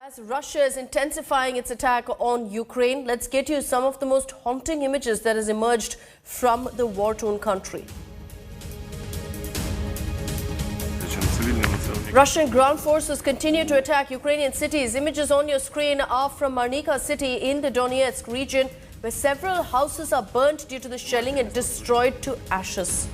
As Russia is intensifying its attack on Ukraine, let's get you some of the most haunting images that has emerged from the war-torn country. Russian ground forces continue to attack Ukrainian cities. Images on your screen are from Marnika city in the Donetsk region, where several houses are burnt due to the shelling and destroyed to ashes.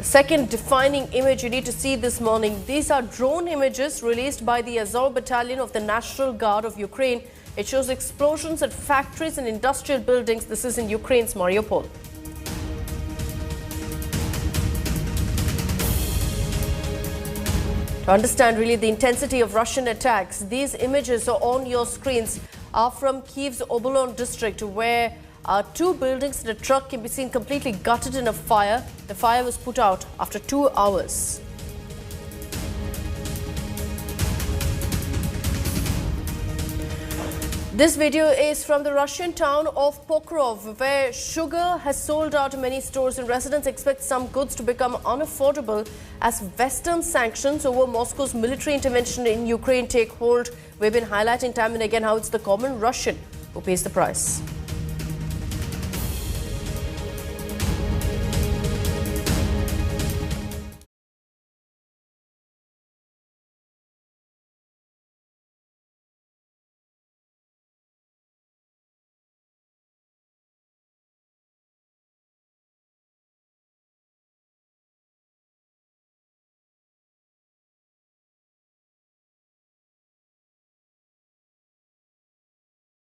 Second defining image you need to see this morning. These are drone images released by the Azov Battalion of the National Guard of Ukraine. It shows explosions at factories and industrial buildings. This is in Ukraine's Mariupol. To understand really the intensity of Russian attacks, these images are on your screens are from Kyiv's Obolon district, where two buildings and a truck can be seen completely gutted in a fire. The fire was put out after 2 hours. This video is from the Russian town of Pokrov, where sugar has sold out in many stores and residents expect some goods to become unaffordable as Western sanctions over Moscow's military intervention in Ukraine take hold. We've been highlighting time and again how it's the common Russian who pays the price.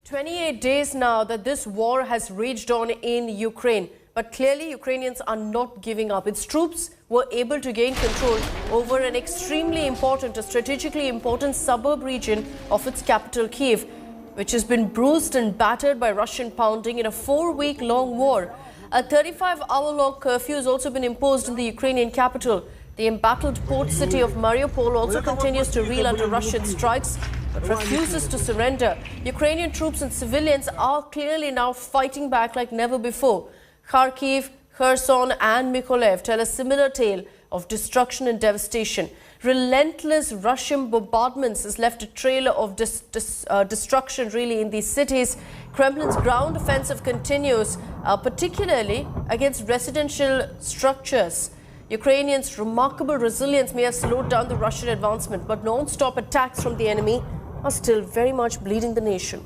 "28 days now that this war has raged on in Ukraine, but clearly Ukrainians are not giving up. Its troops were able to gain control over an extremely important, strategically important suburb region of its capital Kyiv, which has been bruised and battered by Russian pounding in a 4-week-long war. A 35-hour-long curfew has also been imposed in the Ukrainian capital. The embattled port city of Mariupol also continues to reel under Russian strikes, but refuses to surrender. Ukrainian troops and civilians are clearly now fighting back like never before. Kharkiv, Kherson and Mykolaiv tell a similar tale of destruction and devastation. Relentless Russian bombardments has left a trail of destruction really in these cities. Kremlin's ground offensive continues, particularly against residential structures. Ukrainians' remarkable resilience may have slowed down the Russian advancement, but non-stop attacks from the enemy are still very much bleeding the nation.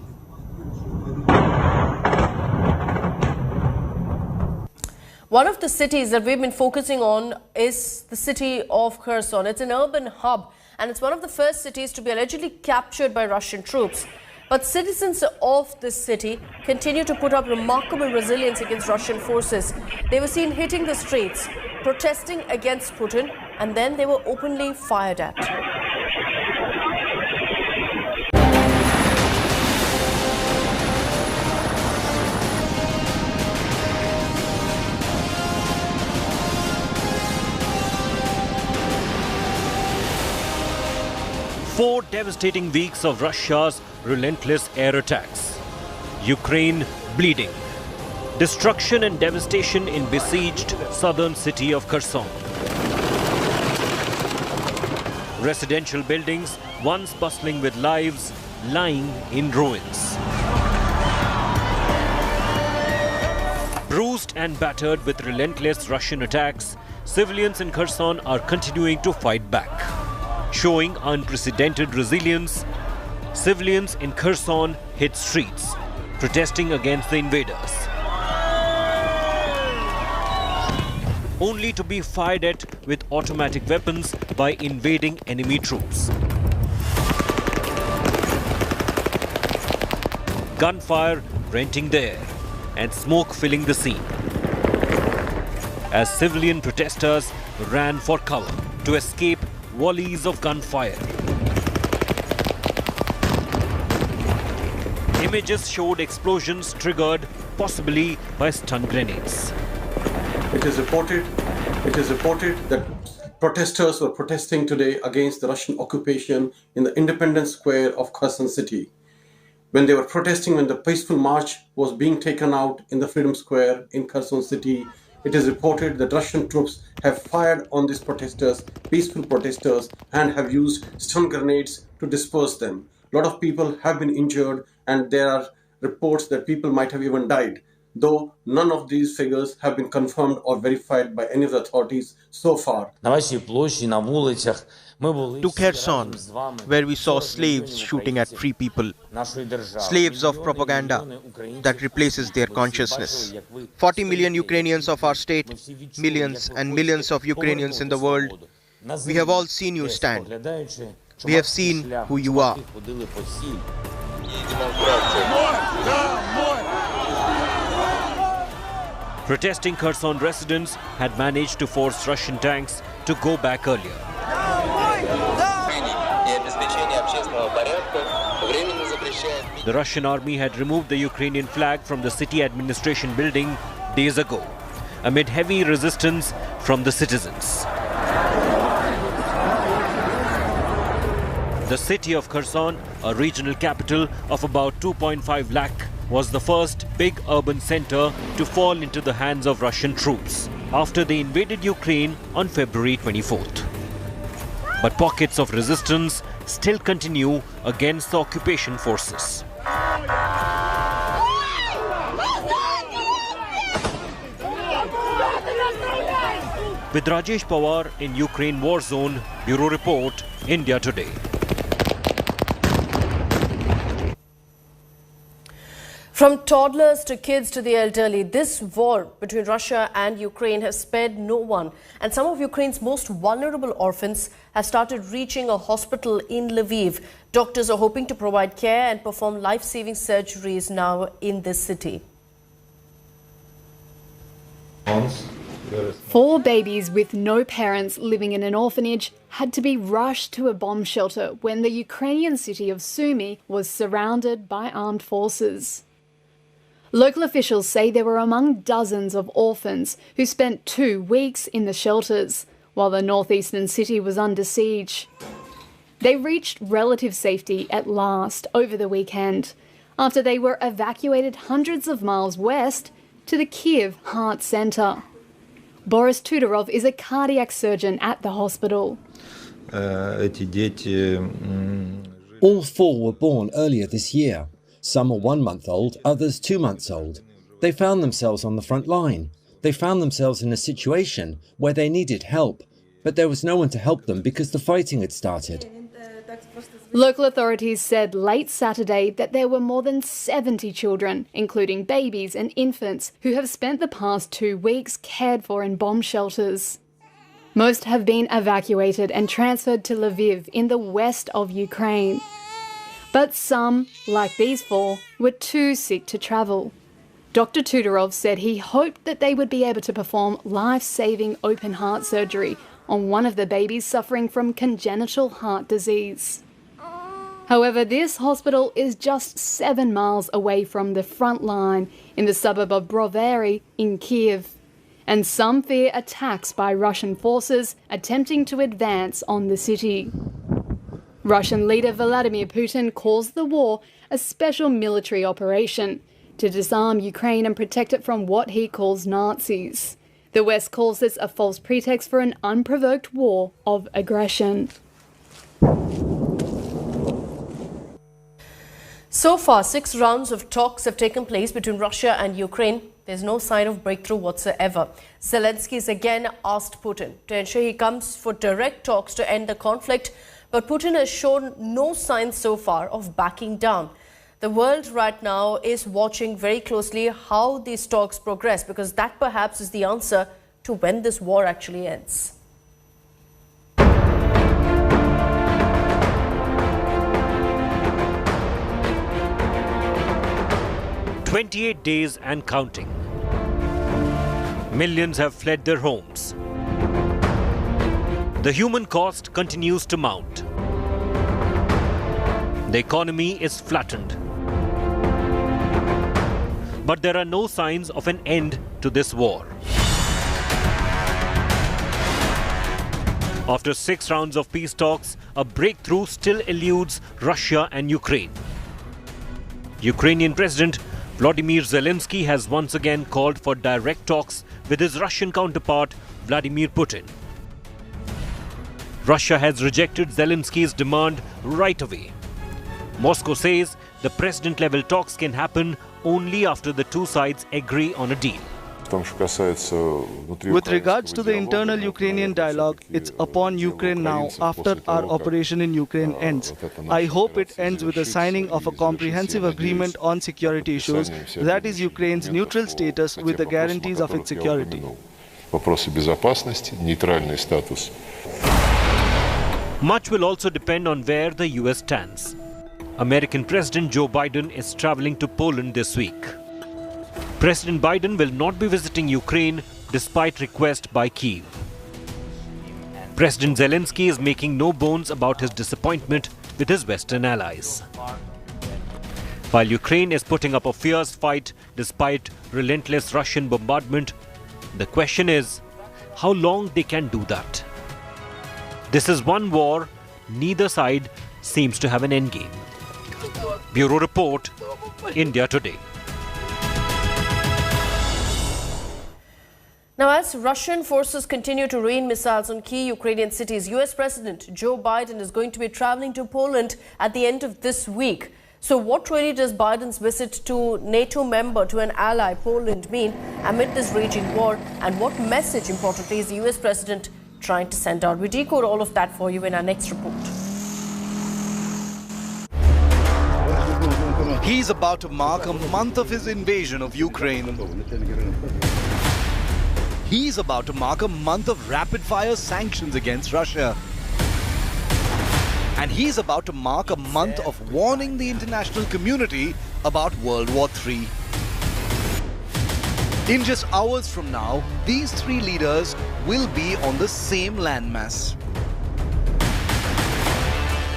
One of the cities that we've been focusing on is the city of Kherson. It's an urban hub, and it's one of the first cities to be allegedly captured by Russian troops. But citizens of this city continue to put up remarkable resilience against Russian forces. They were seen hitting the streets, protesting against Putin, and then they were openly fired at. Four devastating weeks of Russia's relentless air attacks. Ukraine bleeding. Destruction and devastation in besieged southern city of Kherson. Residential buildings, once bustling with lives, lying in ruins. Bruised and battered with relentless Russian attacks, civilians in Kherson are continuing to fight back. Showing unprecedented resilience, civilians in Kherson hit streets, protesting against the invaders, only to be fired at with automatic weapons by invading enemy troops. Gunfire renting the air and smoke filling the scene, as civilian protesters ran for cover to escape volleys of gunfire. Images showed explosions triggered possibly by stun grenades. It is reported that protesters were protesting today against the Russian occupation in the Independence Square of Kherson city. When they were protesting, when the peaceful march was being taken out in the Freedom Square in Kherson city, it is reported that Russian troops have fired on these protesters, peaceful protesters, and have used stun grenades to disperse them. A lot of people have been injured, and there are reports that people might have even died, though none of these figures have been confirmed or verified by any of the authorities so far. To Kherson, where we saw slaves shooting at free people, slaves of propaganda that replaces their consciousness. 40 million Ukrainians of our state, millions and millions of Ukrainians in the world, we have all seen you stand. We have seen who you are. Protesting Kherson residents had managed to force Russian tanks to go back earlier. The Russian army had removed the Ukrainian flag from the city administration building days ago, amid heavy resistance from the citizens. The city of Kherson, a regional capital of about 2.5 lakh, was the first big urban center to fall into the hands of Russian troops after they invaded Ukraine on February 24th. But pockets of resistance still continue against the occupation forces. With Rajesh Pawar in Ukraine war zone, Bureau Report, India Today. From toddlers to kids to the elderly, this war between Russia and Ukraine has spared no one. And some of Ukraine's most vulnerable orphans have started reaching a hospital in Lviv. Doctors are hoping to provide care and perform life-saving surgeries now in this city. 4 babies with no parents living in an orphanage had to be rushed to a bomb shelter when the Ukrainian city of Sumy was surrounded by armed forces. Local officials say they were among dozens of orphans who spent 2 weeks in the shelters while the northeastern city was under siege. They reached relative safety at last over the weekend after they were evacuated hundreds of miles west to the Kyiv Heart Centre. Boris Tudorov is a cardiac surgeon at the hospital. All 4 were born earlier this year. Some are 1 month old, others 2 months old. They found themselves on the front line. They found themselves in a situation where they needed help, but there was no one to help them because the fighting had started. Local authorities said late Saturday that there were more than 70 children, including babies and infants, who have spent the past 2 weeks cared for in bomb shelters. Most have been evacuated and transferred to Lviv in the west of Ukraine. But some, like these 4, were too sick to travel. Dr. Tudorov said he hoped that they would be able to perform life-saving open heart surgery on one of the babies suffering from congenital heart disease. However, this hospital is just 7 miles away from the front line in the suburb of Brovary in Kyiv, and some fear attacks by Russian forces attempting to advance on the city. Russian leader Vladimir Putin calls the war a special military operation to disarm Ukraine and protect it from what he calls Nazis. The West calls this a false pretext for an unprovoked war of aggression. So far, 6 rounds of talks have taken place between Russia and Ukraine. There's no sign of breakthrough whatsoever. Zelensky has again asked Putin to ensure he comes for direct talks to end the conflict, but Putin has shown no signs so far of backing down. The world right now is watching very closely how these talks progress, because that perhaps is the answer to when this war actually ends. 28 days and counting. Millions have fled their homes. The human cost continues to mount. The economy is flattened. But there are no signs of an end to this war. After 6 rounds of peace talks, a breakthrough still eludes Russia and Ukraine. Ukrainian President Volodymyr Zelensky has once again called for direct talks with his Russian counterpart, Vladimir Putin. Russia has rejected Zelensky's demand right away. Moscow says the president-level talks can happen only after the two sides agree on a deal. With regards to the internal Ukrainian dialogue, it's upon Ukraine now after our operation in Ukraine ends. I hope it ends with the signing of a comprehensive agreement on security issues, that is Ukraine's neutral status with the guarantees of its security. Much will also depend on where the US stands. American President Joe Biden is traveling to Poland this week. President Biden will not be visiting Ukraine despite request by Kyiv. President Zelensky is making no bones about his disappointment with his Western allies. While Ukraine is putting up a fierce fight despite relentless Russian bombardment, the question is how long they can do that. This is one war neither side seems to have an endgame. Bureau Report, India Today. Now, as Russian forces continue to rain missiles on key Ukrainian cities, US President Joe Biden is going to be traveling to Poland at the end of this week. So what really does Biden's visit to NATO member, to an ally, Poland, mean amid this raging war? And what message, importantly, is the US President trying to send out? We decode all of that for you in our next report. He's about to mark a month of his invasion of Ukraine. He's about to mark a month of rapid-fire sanctions against Russia. And he's about to mark a month of warning the international community about World War III. In just hours from now, these three leaders will be on the same landmass.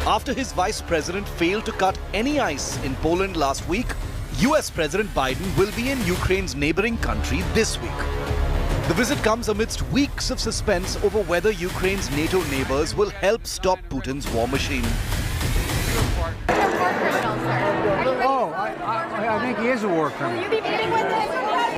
After his vice president failed to cut any ice in Poland last week, US President Biden will be in Ukraine's neighboring country this week. The visit comes amidst weeks of suspense over whether Ukraine's NATO neighbors will help stop Putin's war machine. Oh, I think he is a war criminal.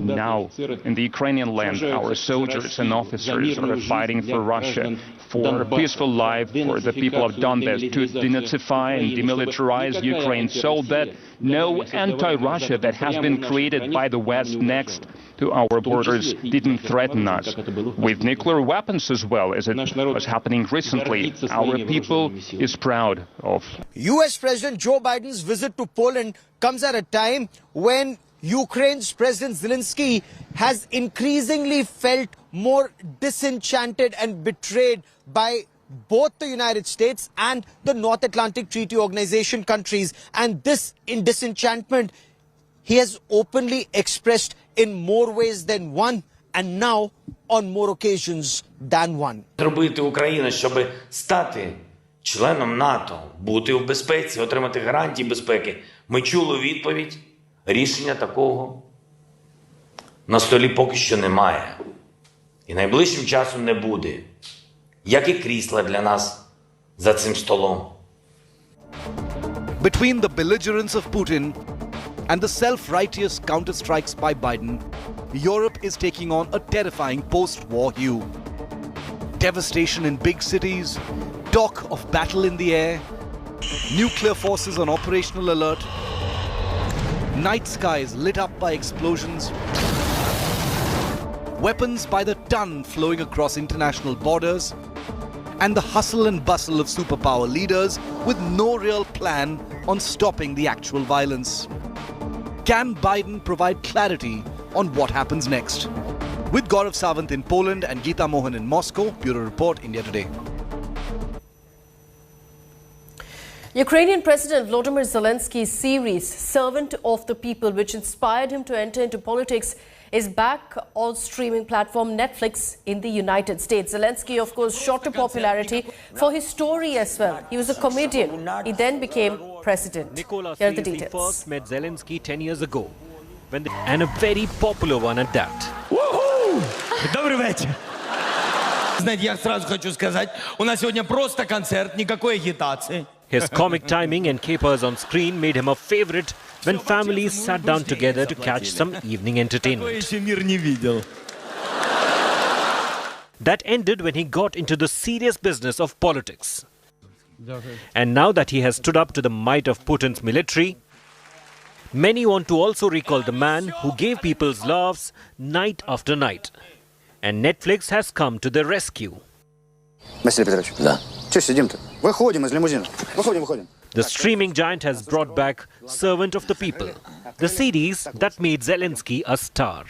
Now, in the Ukrainian land, our soldiers and officers are fighting for Russia, for a peaceful life, for the people of Donbass, to denazify and demilitarize Ukraine so that no anti-Russia that has been created by the West next to our borders didn't threaten us. With nuclear weapons as well, as it was happening recently, our people is proud of. US President Joe Biden's visit to Poland comes at a time when Ukraine's President Zelensky has increasingly felt more disenchanted and betrayed by both the United States and the North Atlantic Treaty Organization countries. And this disenchantment he has openly expressed in more ways than one, and now on more occasions than one. Зробити Україну, щоб стати членом НАТО, бути в безпеці, отримати гарантії безпеки. Ми чули відповідь. Рішення такого на столі поки що немає. І найближчим часом не буде. Як і крісла для нас за цим столом. Between the belligerence of Putin and the self-righteous counter-strikes by Biden, Europe is taking on a terrifying post-war hue. Devastation in big cities, talk of battle in the air, nuclear forces on operational alert, night skies lit up by explosions, weapons by the ton flowing across international borders, and the hustle and bustle of superpower leaders with no real plan on stopping the actual violence. Can Biden provide clarity on what happens next? With Gaurav Sawant in Poland and Geeta Mohan in Moscow, Bureau Report, India Today. Ukrainian President Volodymyr Zelensky's series, Servant of the People, which inspired him to enter into politics, is back on streaming platform Netflix in the United States. Zelensky, of course, shot to popularity for his story as well. He was a comedian. He then became president. Here are the details. First met Zelensky 10 years ago, and a very popular one at that. Добрый вечер. Знаете, я сразу хочу сказать, у нас сегодня просто концерт, никакой агитации. His comic timing and capers on screen made him a favorite when families sat down together to catch some evening entertainment. That ended when he got into the serious business of politics. And now that he has stood up to the might of Putin's military, many want to also recall the man who gave people's laughs night after night. And Netflix has come to their rescue. The streaming giant has brought back Servant of the People, the series that made Zelensky a star.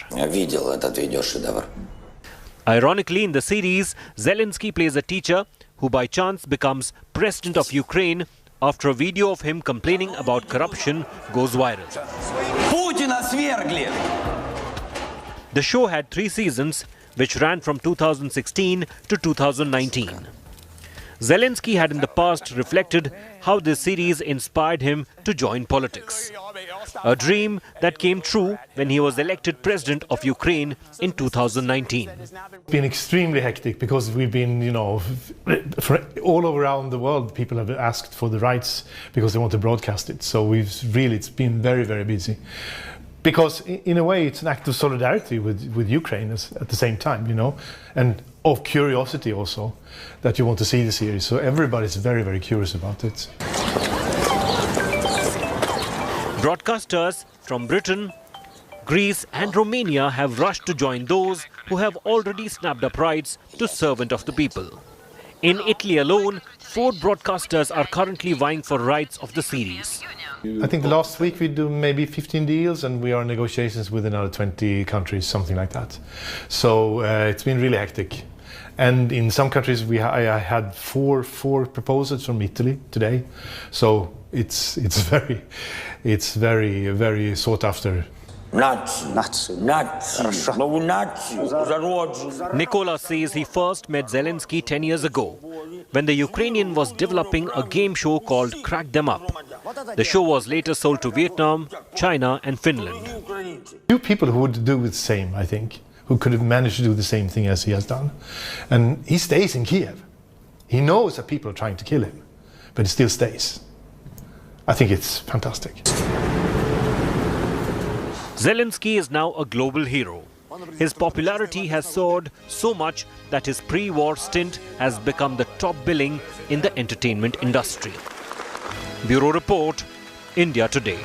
Ironically, in the series, Zelensky plays a teacher who by chance becomes president of Ukraine after a video of him complaining about corruption goes viral. The show had 3 seasons, which ran from 2016 to 2019. Zelensky had in the past reflected how this series inspired him to join politics. A dream that came true when he was elected president of Ukraine in 2019. It's been extremely hectic because we've been, all around the world, people have asked for the rights because they want to broadcast it. So it's been very, very busy. Because in a way, it's an act of solidarity with Ukraine at the same time, and of curiosity also, that you want to see the series. So everybody's very, very curious about it. Broadcasters from Britain, Greece and Romania have rushed to join those who have already snapped up rights to Servant of the People. In Italy alone, 4 broadcasters are currently vying for rights of the series. I think the last week we do maybe 15 deals and we are in negotiations with another 20 countries, something like that. So it's been really hectic. And in some countries I had four proposals from Italy today. So it's very, very sought after. Nicola says he first met Zelensky 10 years ago, when the Ukrainian was developing a game show called Crack Them Up. The show was later sold to Vietnam, China and Finland. Few people who would do the same, I think, who could have managed to do the same thing as he has done. And he stays in Kiev. He knows that people are trying to kill him, but he still stays. I think it's fantastic. Zelensky is now a global hero. His popularity has soared so much that his pre-war stint has become the top billing in the entertainment industry. Bureau Report, India Today.